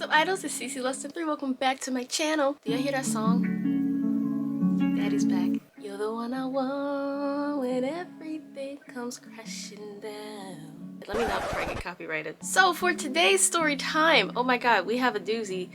What's up, idols? It's Cece Lesson 3. Welcome back to my channel. Do y'all hear that song? Daddy's back. You're the one I want when everything comes crashing down. Let me know before I get copyrighted. So for today's story time, oh my god, we have a doozy.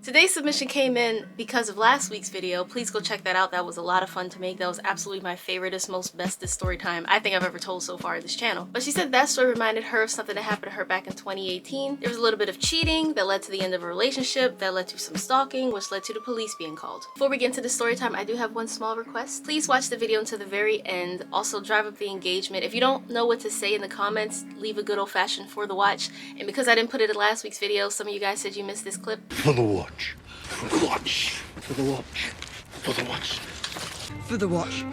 Today's submission came in because of last week's video. Please go check that out. That was a lot of fun to make. That was absolutely my favoriteest, most bestest story time I think I've ever told so far on this channel. But she said that story reminded her of something that happened to her back in 2018. There was a little bit of cheating that led to the end of a relationship, that led to some stalking, which led to the police being called. Before we get into the story time, I do have one small request. Please watch the video until the very end. Also, drive up the engagement. If you don't know what to say in the comments, leave a good old-fashioned for the watch. And because I didn't put it in last week's video, some of you guys said you missed this clip. For the watch. For the watch. For the watch. For the watch. For the watch.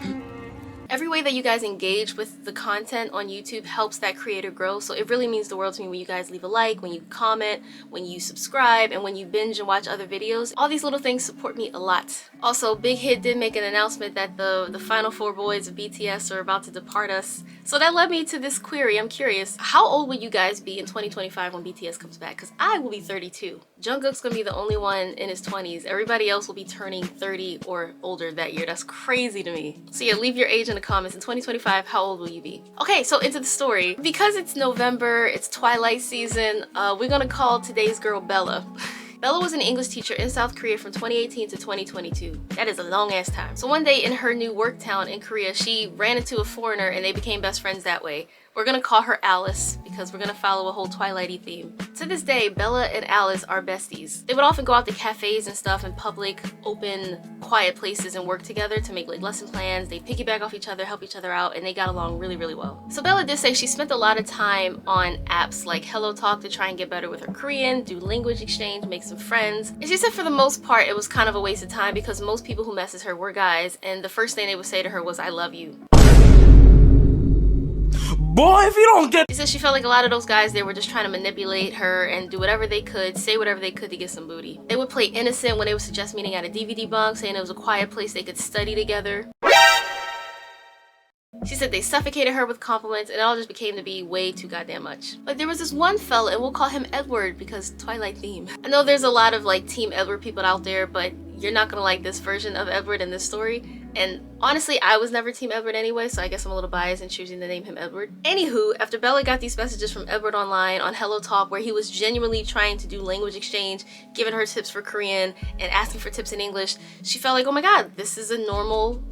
Every way that you guys engage with the content on YouTube helps that creator grow, so it really means the world to me when you guys leave a like, when you comment, when you subscribe, and when you binge and watch other videos. All these little things support me a lot. Also, Big Hit did make an announcement that the final 4 boys of BTS are about to depart us. So that led me to this query. I'm curious, how old will you guys be in 2025 when BTS comes back? Because I will be 32. Jungkook's gonna be the only one in his 20s. Everybody else will be turning 30 or older that year. That's crazy to me. So yeah, leave your age in the comments. In 2025, how old will you be? Okay, so into the story. Because it's November, it's Twilight season, we're gonna call today's girl Bella. Bella was an English teacher in South Korea from 2018 to 2022. That is a long ass time. So one day in her new work town in Korea, she ran into a foreigner and they became best friends that way. We're gonna call her Alice because we're gonna follow a whole Twilight-y theme. To this day, Bella and Alice are besties. They would often go out to cafes and stuff in public, open, quiet places and work together to make like lesson plans. They piggyback off each other, help each other out, and they got along really, really well. So Bella did say she spent a lot of time on apps like Hello Talk to try and get better with her Korean, do language exchange, make some friends. And she said for the most part, it was kind of a waste of time because most people who messaged her were guys, and the first thing they would say to her was, "I love you." Boy, if you don't get... She said she felt like a lot of those guys, they were just trying to manipulate her and do whatever they could, say whatever they could to get some booty. They would play innocent when they would suggest meeting at a DVD bunk, saying it was a quiet place they could study together. She said they suffocated her with compliments and it all just became to be way too goddamn much. But there was this one fella, and we'll call him Edward because Twilight theme. I know there's a lot of like Team Edward people out there, but you're not gonna like this version of Edward in this story. And honestly, I was never Team Edward anyway, so I guess I'm a little biased in choosing to name him Edward. Anywho, after Bella got these messages from Edward online on Hello Talk where he was genuinely trying to do language exchange, giving her tips for Korean and asking for tips in English, she felt like, oh my god, this is a normal,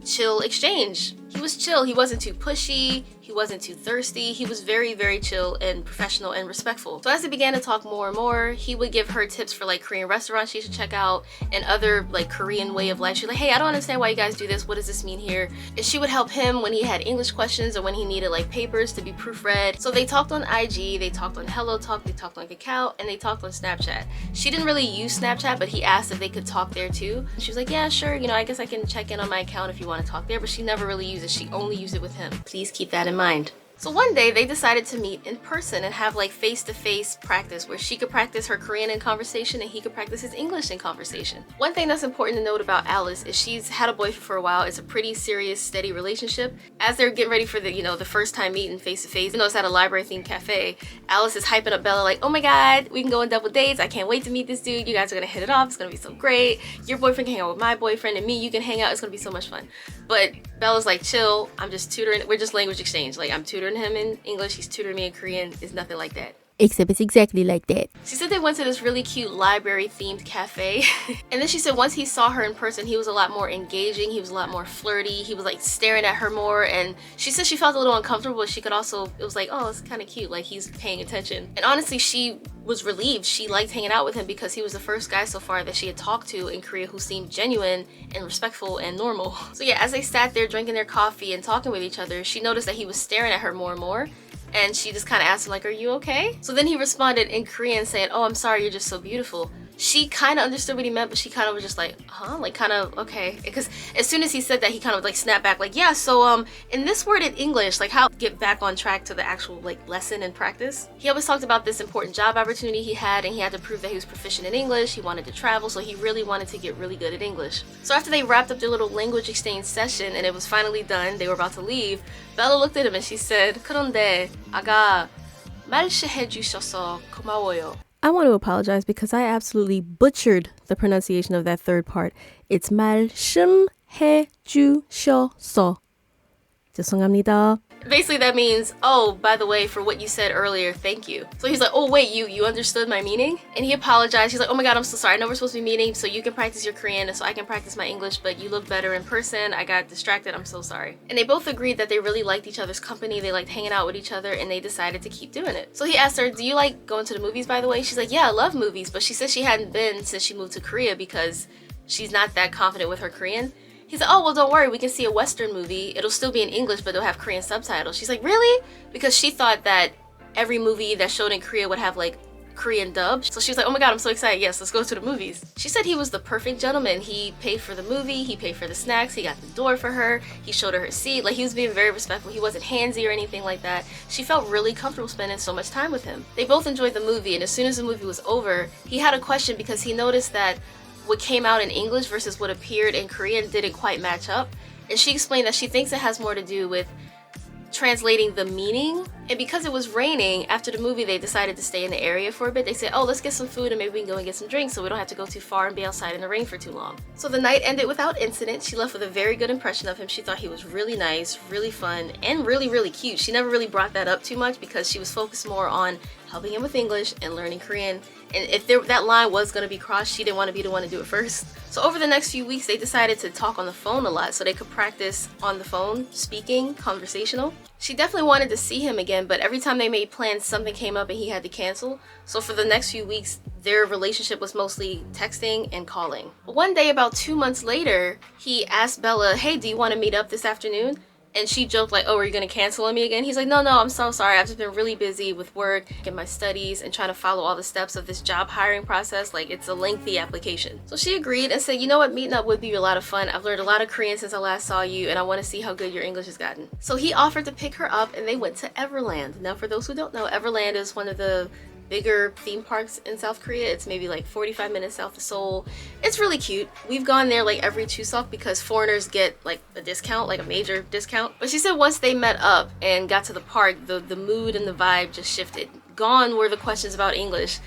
chill exchange. He was chill, he wasn't too pushy, he wasn't too thirsty, he was very, very chill and professional and respectful. So as they began to talk more and more, he would give her tips for like Korean restaurants she should check out and other like Korean way of life. She's like, hey, I don't understand why you guys do this, what does this mean here? And she would help him when he had English questions or when he needed like papers to be proofread. So they talked on IG, they talked on Hello Talk, they talked on Kakao, and they talked on Snapchat. She didn't really use Snapchat, but he asked if they could talk there too. She was like, yeah, sure, you know, I guess I can check in on my account if you want to talk there, but she never really used it. She only used it with him. Please keep that in mind. So one day they decided to meet in person and have like face-to-face practice where she could practice her Korean in conversation and he could practice his English in conversation. One thing that's important to note about Alice is she's had a boyfriend for a while. It's a pretty serious, steady relationship. As they're getting ready for the, you know, the first time meeting face-to-face, you know, it's at a library-themed cafe, Alice is hyping up Bella like, oh my god, we can go on double dates. I can't wait to meet this dude. You guys are gonna hit it off. It's gonna be so great. Your boyfriend can hang out with my boyfriend and me, you can hang out. It's gonna be so much fun. But Bella's like, chill, I'm just tutoring. We're just language exchange. Like, I'm tutoring him in English, he's tutoring me in Korean. It's nothing like that. Except it's exactly like that. She said they went to this really cute library-themed cafe. And then she said once he saw her in person, he was a lot more engaging, he was a lot more flirty, he was like staring at her more, and she said she felt a little uncomfortable, but she could also, it was like, oh, it's kind of cute, like he's paying attention. And honestly, she was relieved. She liked hanging out with him because he was the first guy so far that she had talked to in Korea who seemed genuine and respectful and normal. So yeah, as they sat there drinking their coffee and talking with each other, she noticed that he was staring at her more and more. And she just kind of asked him like, are you okay? So then he responded in Korean saying, oh, I'm sorry, you're just so beautiful. She kind of understood what he meant, but she kind of was just like, huh? Like kind of, okay. Because as soon as he said that, he kind of like snapped back like, yeah, so in this word in English, like how get back on track to the actual like lesson and practice. He always talked about this important job opportunity he had, and he had to prove that he was proficient in English. He wanted to travel, so he really wanted to get really good at English. So after they wrapped up their little language exchange session and it was finally done, they were about to leave, Bella looked at him and she said, 그런데 아가 말씀해 주셔서 고마워요. I want to apologize because I absolutely butchered the pronunciation of that third part. It's 말씀해 주셔서. 죄송합니다. Basically, that means, oh, by the way, for what you said earlier, thank you. So he's like, oh, wait, you understood my meaning? And he apologized. He's like, oh my God, I'm so sorry. I know we're supposed to be meeting, so you can practice your Korean and so I can practice my English, but you look better in person. I got distracted. I'm so sorry. And they both agreed that they really liked each other's company. They liked hanging out with each other, and they decided to keep doing it. So he asked her, do you like going to the movies, by the way? She's like, yeah, I love movies, but she said she hadn't been since she moved to Korea because she's not that confident with her Korean. He's like, oh, well, don't worry. We can see a Western movie. It'll still be in English, but they'll have Korean subtitles. She's like, really? Because she thought that every movie that showed in Korea would have, like, Korean dub. So she was like, oh my God, I'm so excited. Yes, let's go to the movies. She said he was the perfect gentleman. He paid for the movie. He paid for the snacks. He got the door for her. He showed her seat. Like, he was being very respectful. He wasn't handsy or anything like that. She felt really comfortable spending so much time with him. They both enjoyed the movie, and as soon as the movie was over, he had a question because he noticed that what came out in English versus what appeared in Korean didn't quite match up. And she explained that she thinks it has more to do with translating the meaning. And because it was raining, after the movie, they decided to stay in the area for a bit. They said, oh, let's get some food and maybe we can go and get some drinks so we don't have to go too far and be outside in the rain for too long. So the night ended without incident. She left with a very good impression of him. She thought he was really nice, really fun, and really, really cute. She never really brought that up too much because she was focused more on helping him with English and learning Korean. And if that line was going to be crossed, she didn't want to be the one to do it first. So over the next few weeks, they decided to talk on the phone a lot so they could practice on the phone, speaking, conversational. She definitely wanted to see him again, but every time they made plans, something came up and he had to cancel. So for the next few weeks, their relationship was mostly texting and calling. One day, about 2 months later, he asked Bella, hey, do you want to meet up this afternoon? And she joked like, oh, are you gonna cancel on me again? He's like, no, I'm so sorry. I've just been really busy with work and my studies and trying to follow all the steps of this job hiring process. Like, it's a lengthy application. So she agreed and said, you know what, meeting up would be a lot of fun. I've learned a lot of Korean since I last saw you and I want to see how good your English has gotten. So he offered to pick her up and they went to Everland. Now, for those who don't know, Everland is one of the bigger theme parks in South Korea. It's maybe like 45 minutes south of Seoul. It's really cute. We've gone there like every Chuseok because foreigners get like a discount, like a major discount. But she said once they met up and got to the park, the mood and the vibe just shifted. Gone were the questions about English.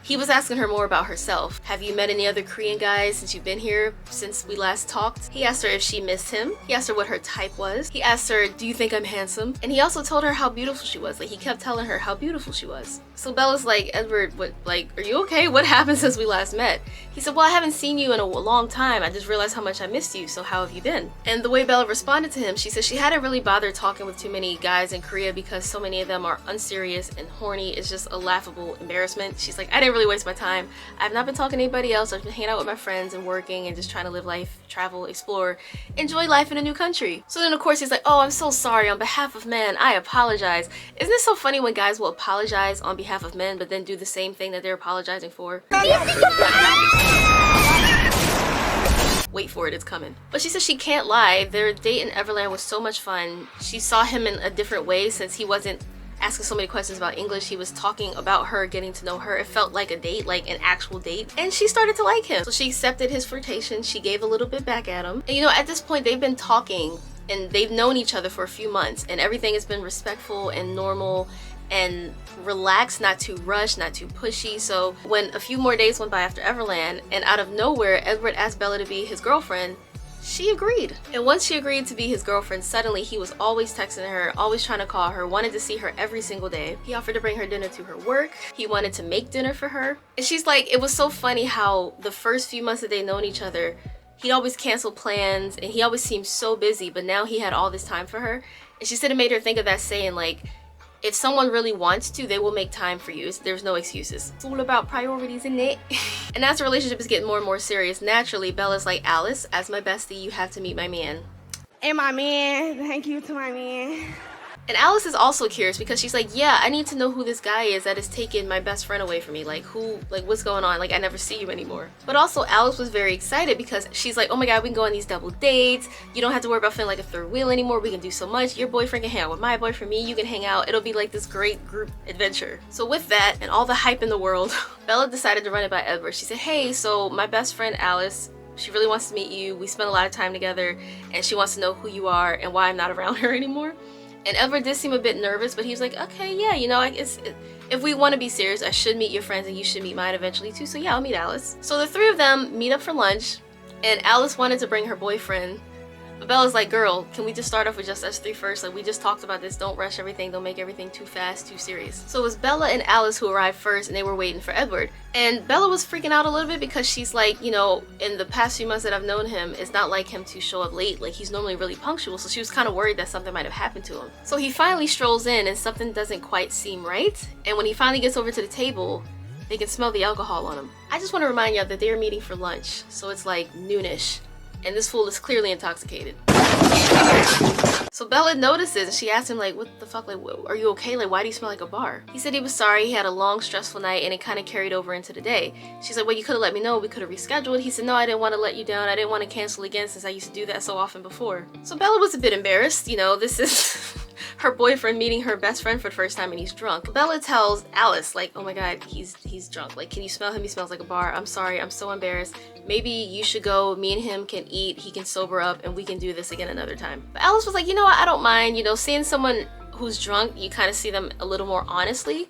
He was asking her more about herself. Have you met any other Korean guys since you've been here, since we last talked? He asked her if she missed him. He asked her what her type was. He asked her, do you think I'm handsome? And he also told her how beautiful she was. Like, he kept telling her how beautiful she was. So Bella's like, Edward, what, like, are you okay? What happened since we last met? He said, well, I haven't seen you in a long time. I just realized how much I missed you, so how have you been? And the way Bella responded to him, she said she hadn't really bothered talking with too many guys in Korea because so many of them are unserious and horny. It's just a laughable embarrassment. She's like, I didn't really waste my time. I've not been talking to anybody else. I've been hanging out with my friends and working and just trying to live life, travel, explore, enjoy life in a new country. So then of course he's like, oh, I'm so sorry. On behalf of men, I apologize. Isn't it so funny when guys will apologize on behalf of men but then do the same thing that they're apologizing for? Wait for it, it's coming. But she says she can't lie. Their date in Everland was so much fun. She saw him in a different way since he wasn't asking so many questions about English. He was talking about her, getting to know her. It felt like a date, like an actual date. And she started to like him. So she accepted his flirtation. She gave a little bit back at him. And you know, at this point, they've been talking and they've known each other for a few months and everything has been respectful and normal and relaxed, not too rushed, not too pushy. So when a few more days went by after Everland and out of nowhere, Edward asked Bella to be his girlfriend, she agreed. And once she agreed to be his girlfriend, suddenly he was always texting her, always trying to call her, wanted to see her every single day. He offered to bring her dinner to her work. He wanted to make dinner for her. And she's like, it was so funny how the first few months that they'd known each other, he'd always cancel plans and he always seemed so busy, but now he had all this time for her. And she said it made her think of that saying, like, if someone really wants to, they will make time for you. There's no excuses. It's all about priorities, isn't it? And as the relationship is getting more and more serious, naturally, Bella's like, Alice, as my bestie, you have to meet my man. And my man, thank you to my man. And Alice is also curious because she's like, yeah, I need to know who this guy is that is taking my best friend away from me. Like, what's going on? Like, I never see you anymore. But also, Alice was very excited because she's like, oh my God, we can go on these double dates. You don't have to worry about feeling like a third wheel anymore. We can do so much. Your boyfriend can hang out with my boyfriend, me, you can hang out. It'll be like this great group adventure. So with that and all the hype in the world, Bella decided to run it by Edward. She said, hey, so my best friend Alice, she really wants to meet you. We spent a lot of time together and she wants to know who you are and why I'm not around her anymore. And Edward did seem a bit nervous, but he was like, okay, yeah, you know, If we want to be serious, I should meet your friends and you should meet mine eventually too. So yeah, I'll meet Alice. So the three of them meet up for lunch, and Alice wanted to bring her boyfriend. But Bella's like, girl, can we just start off with just us three first? Like, we just talked about this. Don't rush everything. Don't make everything too fast, too serious. So it was Bella and Alice who arrived first, and they were waiting for Edward. And Bella was freaking out a little bit because she's like, you know, in the past few months that I've known him, it's not like him to show up late. Like, he's normally really punctual. So she was kind of worried that something might have happened to him. So he finally strolls in, and something doesn't quite seem right. And when he finally gets over to the table, they can smell the alcohol on him. I just want to remind y'all that they are meeting for lunch. So it's like noonish. And this fool is clearly intoxicated. So Bella notices and she asks him like, what the fuck, like, are you okay? Like, why do you smell like a bar? He said he was sorry, he had a long, stressful night and it kind of carried over into the day. She's like, well, you could have let me know, we could have rescheduled. He said, no, I didn't want to let you down. I didn't want to cancel again since I used to do that so often before. So Bella was a bit embarrassed, you know, this is her boyfriend meeting her best friend for the first time and he's drunk. Bella tells Alice like, oh my god, he's drunk. Like, can you smell him? He smells like a bar. I'm sorry, I'm so embarrassed. Maybe you should go, me and him can eat, he can sober up, and we can do this again another time. But Alice was like, you know what, I don't mind, you know, seeing someone who's drunk, you kind of see them a little more honestly.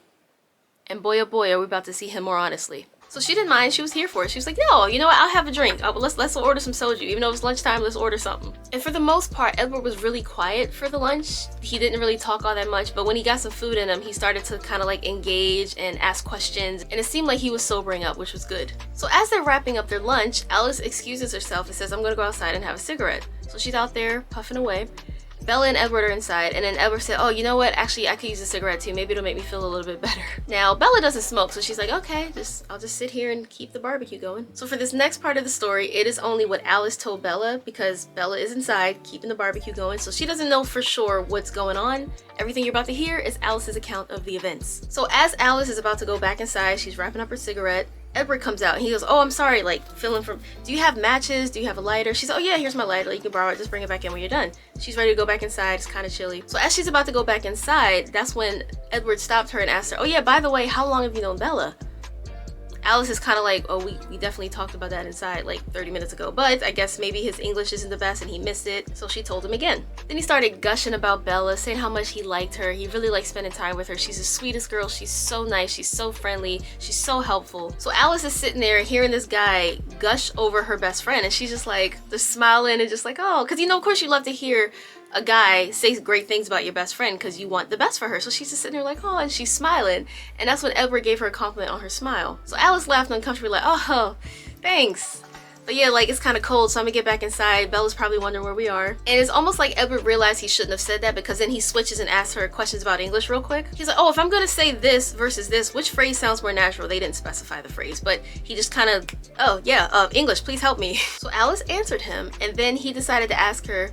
And boy oh boy, are we about to see him more honestly. So she didn't mind, she was here for it. She was like, no, you know what, I'll have a drink. Let's order some soju. Even though it's lunchtime, let's order something. And for the most part, Edward was really quiet for the lunch. He didn't really talk all that much, but when he got some food in him, he started to kind of like engage and ask questions. And it seemed like he was sobering up, which was good. So as they're wrapping up their lunch, Alice excuses herself and says, I'm gonna go outside and have a cigarette. So she's out there puffing away. Bella and Edward are inside, and then Edward said, oh, you know what, actually I could use a cigarette too, maybe it'll make me feel a little bit better. Now Bella doesn't smoke, so she's like, okay, I'll just sit here and keep the barbecue going. So for this next part of the story, it is only what Alice told Bella, because Bella is inside keeping the barbecue going, so she doesn't know for sure what's going on. Everything you're about to hear is Alice's account of the events. So as Alice is about to go back inside, she's wrapping up her cigarette, Edward comes out and he goes, oh, I'm sorry, like, feeling from, do you have matches? Do you have a lighter? She's, oh yeah, here's my lighter, you can borrow it, just bring it back in when you're done. She's ready to go back inside, it's kind of chilly. So as she's about to go back inside, that's when Edward stopped her and asked her, oh yeah, by the way, how long have you known Bella? Alice is kind of like, oh, we definitely talked about that inside like 30 minutes ago, but I guess maybe his English isn't the best and he missed it, so she told him again. Then he started gushing about Bella, saying how much he liked her. He really liked spending time with her. She's the sweetest girl. She's so nice. She's so friendly. She's so helpful. So Alice is sitting there hearing this guy gush over her best friend, and she's just like, just smiling and just like, oh, because you know, of course you love to hear a guy say great things about your best friend because you want the best for her. So she's just sitting there like, oh, and she's smiling. And that's when Edward gave her a compliment on her smile. So Alice laughed uncomfortably like, oh, thanks. But yeah, like, it's kind of cold, so I'm gonna get back inside. Bella's probably wondering where we are. And it's almost like Edward realized he shouldn't have said that, because then he switches and asks her questions about English real quick. He's like, oh, if I'm gonna say this versus this, which phrase sounds more natural? They didn't specify the phrase, but he just kind of, oh yeah, English, please help me. So Alice answered him, and then he decided to ask her,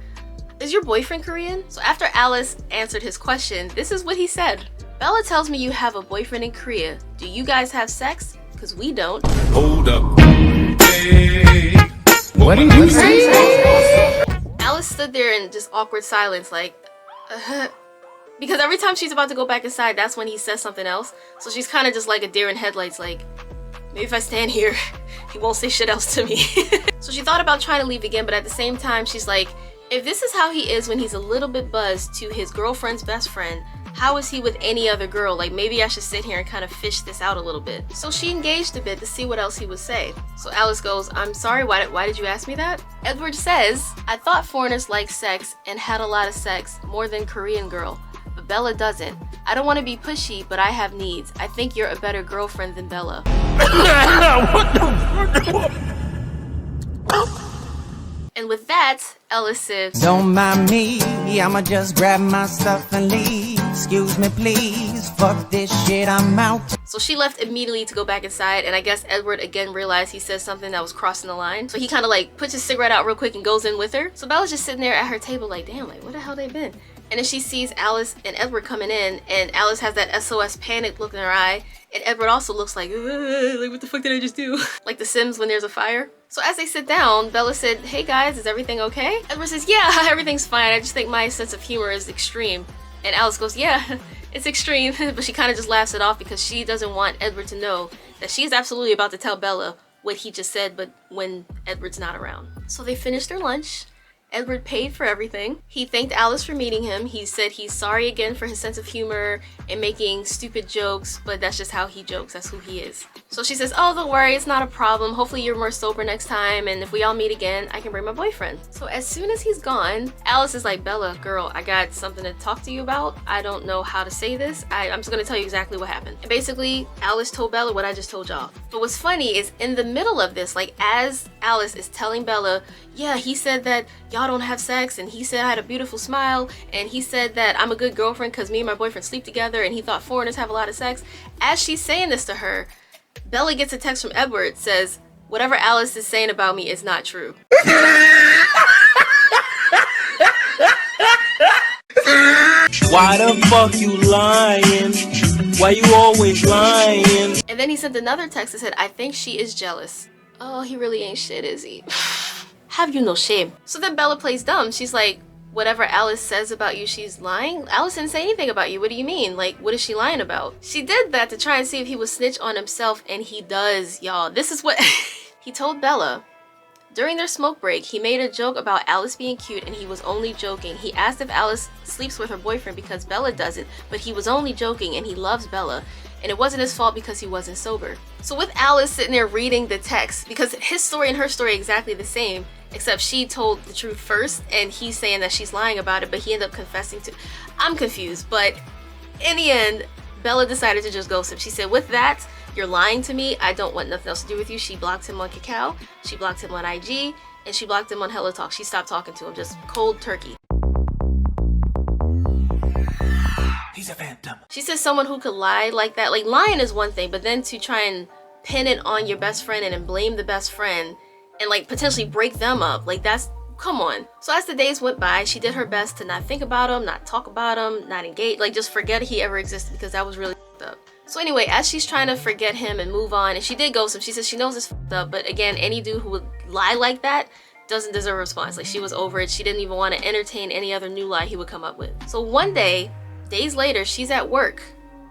is your boyfriend Korean? So after Alice answered his question, this is what he said. Bella tells me you have a boyfriend in Korea. Do you guys have sex? Because we don't. Hold up. Hey. What did you say? Alice stood there in just awkward silence like, because every time she's about to go back inside, that's when he says something else. So she's kind of just like a deer in headlights like, maybe if I stand here, he won't say shit else to me. So she thought about trying to leave again, but at the same time, she's like, if this is how he is when he's a little bit buzzed to his girlfriend's best friend, how is he with any other girl? Like, maybe I should sit here and kind of fish this out a little bit. So she engaged a bit to see what else he would say. So Alice goes, I'm sorry, why did you ask me that? Edward says, I thought foreigners liked sex and had a lot of sex more than Korean girl, but Bella doesn't. I don't want to be pushy, but I have needs. I think you're a better girlfriend than Bella. And with that, Alice said, don't mind me, I'ma just grab my stuff and leave. Excuse me please, fuck this shit, I'm out. So she left immediately to go back inside, and I guess Edward again realized he said something that was crossing the line. So he kind of like puts his cigarette out real quick and goes in with her. So Bella's just sitting there at her table like, damn, like what the hell they been? And then she sees Alice and Edward coming in, and Alice has that SOS panic look in her eye, and Edward also looks like what the fuck did I just do? Like The Sims when there's a fire. So as they sit down, Bella said, hey guys, is everything okay? Edward says, yeah, everything's fine. I just think my sense of humor is extreme. And Alice goes, yeah, it's extreme. But she kind of just laughs it off because she doesn't want Edward to know that she's absolutely about to tell Bella what he just said, but when Edward's not around. So they finish their lunch, Edward paid for everything. He thanked Alice for meeting him. He said he's sorry again for his sense of humor and making stupid jokes, but that's just how he jokes. That's who he is. So she says, oh, don't worry, it's not a problem. Hopefully you're more sober next time, and if we all meet again, I can bring my boyfriend. So as soon as he's gone, Alice is like, Bella, girl, I got something to talk to you about. I don't know how to say this. I'm just gonna tell you exactly what happened. And basically, Alice told Bella what I just told y'all. But what's funny is in the middle of this, like as Alice is telling Bella, yeah, he said that y'all don't have sex, and he said I had a beautiful smile, and he said that I'm a good girlfriend because me and my boyfriend sleep together, and he thought foreigners have a lot of sex. As she's saying this to her, Bella gets a text from Edward, says, whatever Alice is saying about me is not true. Why the fuck you lying? Why you always lying? And then he sent another text that said, I think she is jealous. Oh, he really ain't shit, is he? Have you no shame? So then Bella plays dumb. She's like, whatever Alice says about you, she's lying? Alice didn't say anything about you. What do you mean? Like, what is she lying about? She did that to try and see if he would snitch on himself, and he does, y'all. This is what he told Bella. During their smoke break, he made a joke about Alice being cute, and he was only joking. He asked if Alice sleeps with her boyfriend because Bella doesn't, but he was only joking, and he loves Bella. And it wasn't his fault because he wasn't sober. So with Alice sitting there reading the text, because his story and her story are exactly the same, except she told the truth first, and he's saying that she's lying about it, but he ended up confessing to... I'm confused, but in the end, Bella decided to just ghost him. She said, with that, you're lying to me. I don't want nothing else to do with you. She blocked him on Kakao, she blocked him on IG, and she blocked him on Hello Talk. She stopped talking to him, just cold turkey. He's a phantom. She says someone who could lie like that, like lying is one thing, but then to try and pin it on your best friend and then blame the best friend and like potentially break them up, like that's, come on. So as the days went by, she did her best to not think about him, not talk about him, not engage, like just forget he ever existed, because that was really up. So anyway, as she's trying to forget him and move on, and she did ghost him, she says she knows it's up, but again, any dude who would lie like that doesn't deserve a response. Like, she was over it. She didn't even want to entertain any other new lie he would come up with. So one day, days later, she's at work.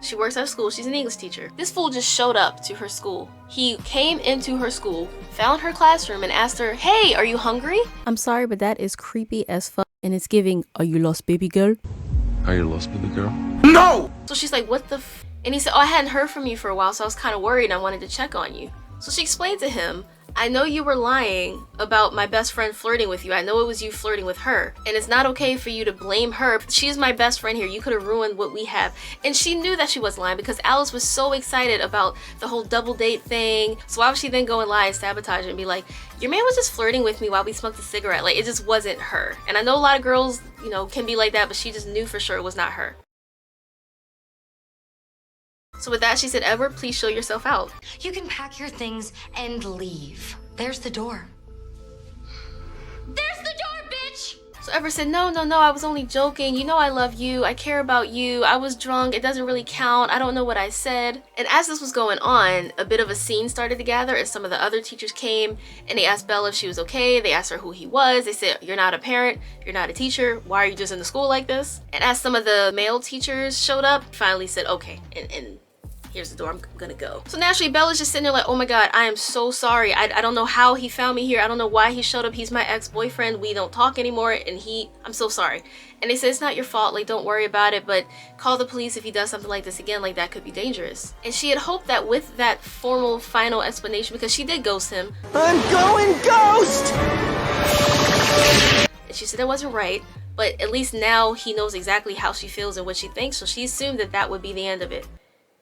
She works at a school. She's an English teacher. This fool just showed up to her school. He came into her school, found her classroom, and asked her, hey, are you hungry? I'm sorry, but that is creepy as fuck, and it's giving, are you lost, baby girl? Are you lost, baby girl? No! So she's like, what the f... And he said, oh, I hadn't heard from you for a while, so I was kind of worried and I wanted to check on you. So she explained to him, I know you were lying about my best friend flirting with you. I know it was you flirting with her. And it's not okay for you to blame her. She's my best friend here. You could have ruined what we have. And she knew that she was lying because Alice was so excited about the whole double date thing. So why would she then go and lie and sabotage it and be like, your man was just flirting with me while we smoked a cigarette. Like, it just wasn't her. And I know a lot of girls, you know, can be like that, but she just knew for sure it was not her. So with that, she said, Edward, please show yourself out. You can pack your things and leave. There's the door. There's the door, bitch! So Edward said, no, I was only joking. You know I love you. I care about you. I was drunk. It doesn't really count. I don't know what I said. And as this was going on, a bit of a scene started to gather as some of the other teachers came and they asked Bella if she was okay. They asked her who he was. They said, you're not a parent. You're not a teacher. Why are you just in the school like this? And as some of the male teachers showed up, finally said, okay, and here's the door, I'm gonna go. So naturally, Bella's just sitting there like, oh my god, I am so sorry. I don't know how he found me here. I don't know why he showed up. He's my ex-boyfriend. We don't talk anymore, and I'm so sorry. And they said, it's not your fault, like, don't worry about it, but call the police if he does something like this again, like, that could be dangerous. And she had hoped that with that formal final explanation, because she did ghost him. I'm going ghost! And she said it wasn't right, but at least now he knows exactly how she feels and what she thinks, so she assumed that that would be the end of it.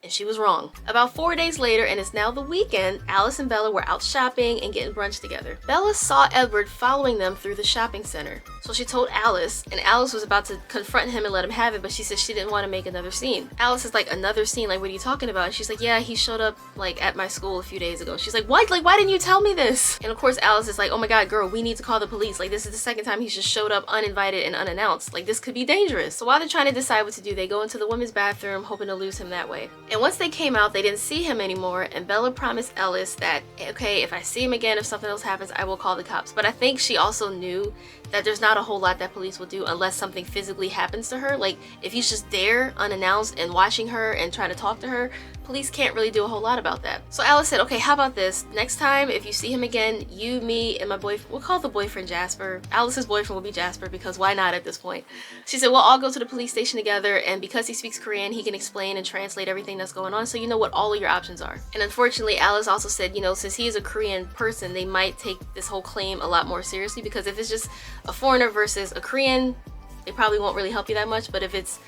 And she was wrong. About 4 days later, and it's now the weekend, Alice and Bella were out shopping and getting brunch together. Bella saw Edward following them through the shopping center. So she told Alice, and Alice was about to confront him and let him have it, but she said she didn't want to make another scene. Alice is like, another scene? Like, what are you talking about? And she's like, yeah, he showed up, like, at my school a few days ago. She's like, what? Like, why didn't you tell me this? And of course, Alice is like, oh my god, girl, we need to call the police. Like, this is the second time he's just showed up uninvited and unannounced. Like, this could be dangerous. So while they're trying to decide what to do, they go into the women's bathroom, hoping to lose him that way. And once they came out, they didn't see him anymore, and Bella promised Alice that, okay, if I see him again, if something else happens, I will call the cops. But I think she also knew that there's not a whole lot that police will do unless something physically happens to her. Like, if he's just there unannounced and watching her and trying to talk to her, police can't really do a whole lot about that. So Alice said, okay, how about this? Next time, if you see him again, you, me, and my boyfriend, we'll call the boyfriend Jasper. Alice's boyfriend will be Jasper because why not at this point? She said, we'll all go to the police station together, and because he speaks Korean, he can explain and translate everything that's going on so you know what all of your options are. And unfortunately, Alice also said, you know, since he is a Korean person, they might take this whole claim a lot more seriously, because if it's just a foreigner versus a Korean, they probably won't really help you that much. But if it's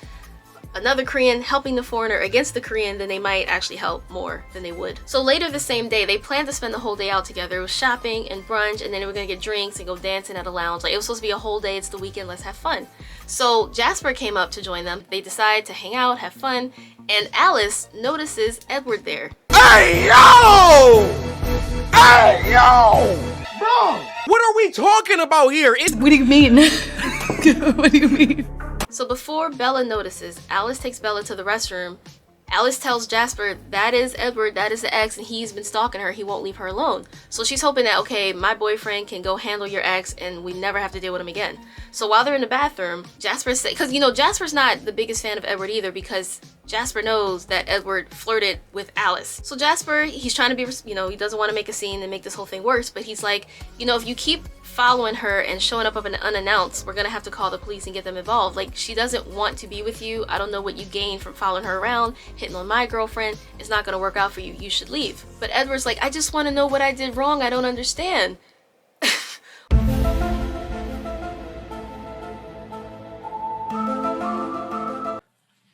another Korean helping the foreigner against the Korean, then they might actually help more than they would. So later the same day, they planned to spend the whole day out together. It was shopping and brunch, and then they were gonna get drinks and go dancing at a lounge. Like, it was supposed to be a whole day. It's the weekend, let's have fun. So Jasper came up to join them. They decide to hang out, have fun, and Alice notices Edward there. Hey, yo! Hey, yo! Bro, what are we talking about here? What do you mean? What do you mean? So before Bella notices, Alice takes Bella to the restroom. Alice tells Jasper, that is Edward, that is the ex, and he's been stalking her. He won't leave her alone. So she's hoping that, okay, my boyfriend can go handle your ex and we never have to deal with him again. So while they're in the bathroom, Jasper says, because, you know, Jasper's not the biggest fan of Edward either, because Jasper knows that Edward flirted with Alice. So Jasper, he's trying to be, you know, he doesn't want to make a scene and make this whole thing worse, but he's like, you know, if you keep following her and showing up unannounced, we're gonna have to call the police and get them involved. Like, she doesn't want to be with you. I don't know what you gain from following her around, hitting on my girlfriend. It's not gonna work out for you. You should leave. But Edward's like, I just want to know what I did wrong. I don't understand.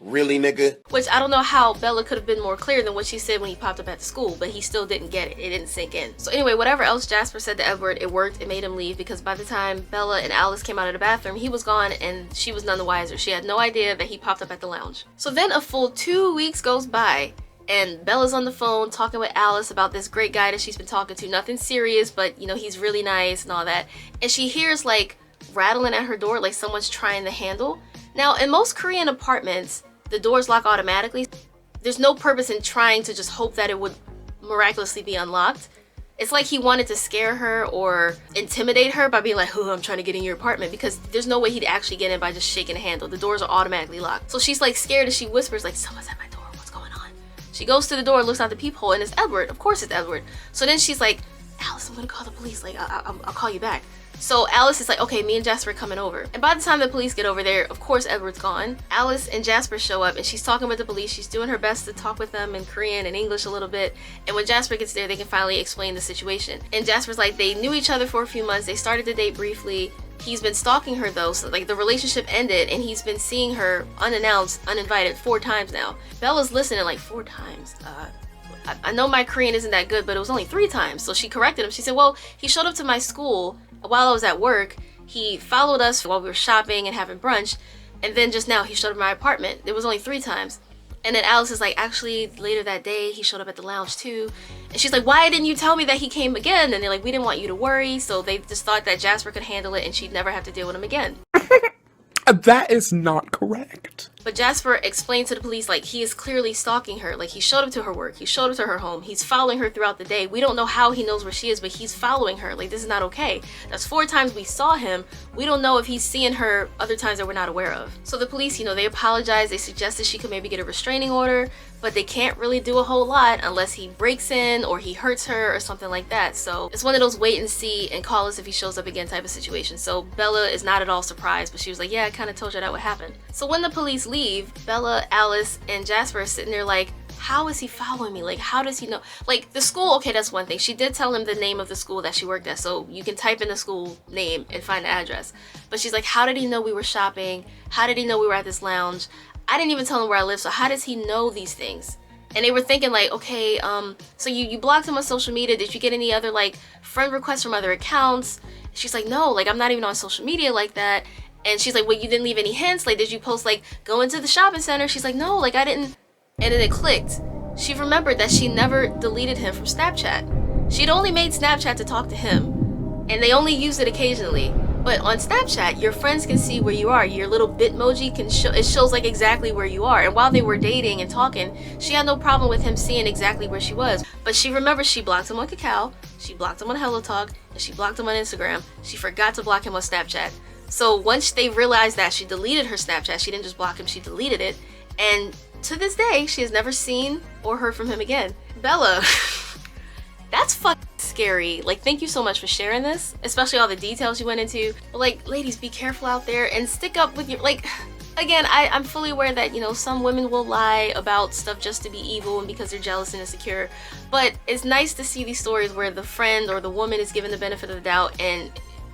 Really, nigga? Which I don't know how Bella could have been more clear than what she said when he popped up at the school, but he still didn't get it. It didn't sink in. So anyway, whatever else Jasper said to Edward, it worked. It made him leave, because by the time Bella and Alice came out of the bathroom, he was gone and she was none the wiser. She had no idea that he popped up at the lounge. So then a full 2 weeks goes by, and Bella's on the phone talking with Alice about this great guy that she's been talking to. Nothing serious, but you know, he's really nice and all that. And she hears like rattling at her door, like someone's trying the handle. Now, in most Korean apartments, the doors lock automatically. There's no purpose in trying to just hope that it would miraculously be unlocked. It's like he wanted to scare her or intimidate her by being like, oh, I'm trying to get in your apartment, because there's no way he'd actually get in by just shaking a handle. The doors are automatically locked. So she's like scared, and she whispers like, someone's at my door, what's going on? She goes to the door, looks out the peephole, and it's Edward. Of course it's Edward. So then she's like, Alice, I'm gonna call the police. Like, I'll call you back. So Alice is like, okay, me and Jasper are coming over. And by the time the police get over there, of course Edward's gone. Alice and Jasper show up, and she's talking with the police. She's doing her best to talk with them in Korean and English a little bit. And when Jasper gets there, they can finally explain the situation. And Jasper's like, they knew each other for a few months. They started to date briefly. He's been stalking her though, so like the relationship ended, and he's been seeing her unannounced, uninvited 4 times now. Bella's listening like, 4 times? I know my Korean isn't that good, but it was only 3 times. So she corrected him. She said, well, he showed up to my school while I was at work. He followed us while we were shopping and having brunch, and then just now he showed up at my apartment. It was only 3 times. And then Alice is like, actually later that day he showed up at the lounge too. And she's like, why didn't you tell me that he came again? And they're like, we didn't want you to worry. So they just thought that Jasper could handle it and she'd never have to deal with him again. That is not correct. But Jasper explained to the police, like, he is clearly stalking her. Like, he showed up to her work. He showed up to her home. He's following her throughout the day. We don't know how he knows where she is, but he's following her. Like, this is not okay. That's 4 times we saw him. We don't know if he's seeing her other times that we're not aware of. So the police, you know, they apologized. They suggested she could maybe get a restraining order, but they can't really do a whole lot unless he breaks in or he hurts her or something like that. So it's one of those wait and see and call us if he shows up again type of situation. So Bella is not at all surprised, but she was like, yeah, I kind of told you that would happen. So when the police leave, Bella, Alice, and Jasper are sitting there like, how is he following me? Like, how does he know? Like, the school, okay, that's one thing. She did tell him the name of the school that she worked at, so you can type in the school name and find the address. But she's like, how did he know we were shopping? How did he know we were at this lounge? I didn't even tell him where I live, so how does he know these things? And they were thinking like, okay, so you blocked him on social media. Did you get any other like friend requests from other accounts? She's like, no, like I'm not even on social media like that. And she's like, well, you didn't leave any hints? Like, did you post like go into the shopping center? She's like, no, like I didn't. And then it clicked. She remembered that she never deleted him from Snapchat. She'd only made Snapchat to talk to him, and they only used it occasionally. But on Snapchat, your friends can see where you are. Your little Bitmoji can show, it shows like exactly where you are. And while they were dating and talking, she had no problem with him seeing exactly where she was. But she remembers she blocked him on Kakao, she blocked him on HelloTalk, and she blocked him on Instagram. She forgot to block him on Snapchat. So once they realized that, she deleted her Snapchat. She didn't just block him, she deleted it. And to this day, she has never seen or heard from him again. Bella, that's fucking scary. Like, thank you so much for sharing this, especially all the details you went into. But like, ladies, be careful out there and stick up with your, like, again, I'm fully aware that, you know, some women will lie about stuff just to be evil and because they're jealous and insecure. But it's nice to see these stories where the friend or the woman is given the benefit of the doubt and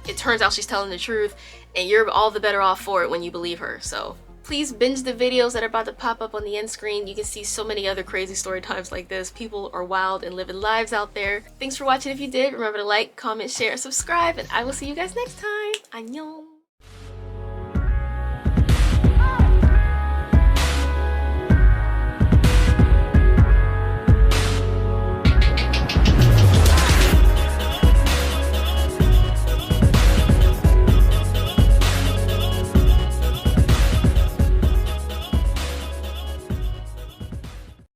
it turns out she's telling the truth and you're all the better off for it when you believe her. So please binge the videos that are about to pop up on the end screen. You can see so many other crazy story times like this. People are wild and living lives out there. Thanks for watching. If you did, remember to like, comment, share, subscribe, and I will see you guys next time. Annyeong!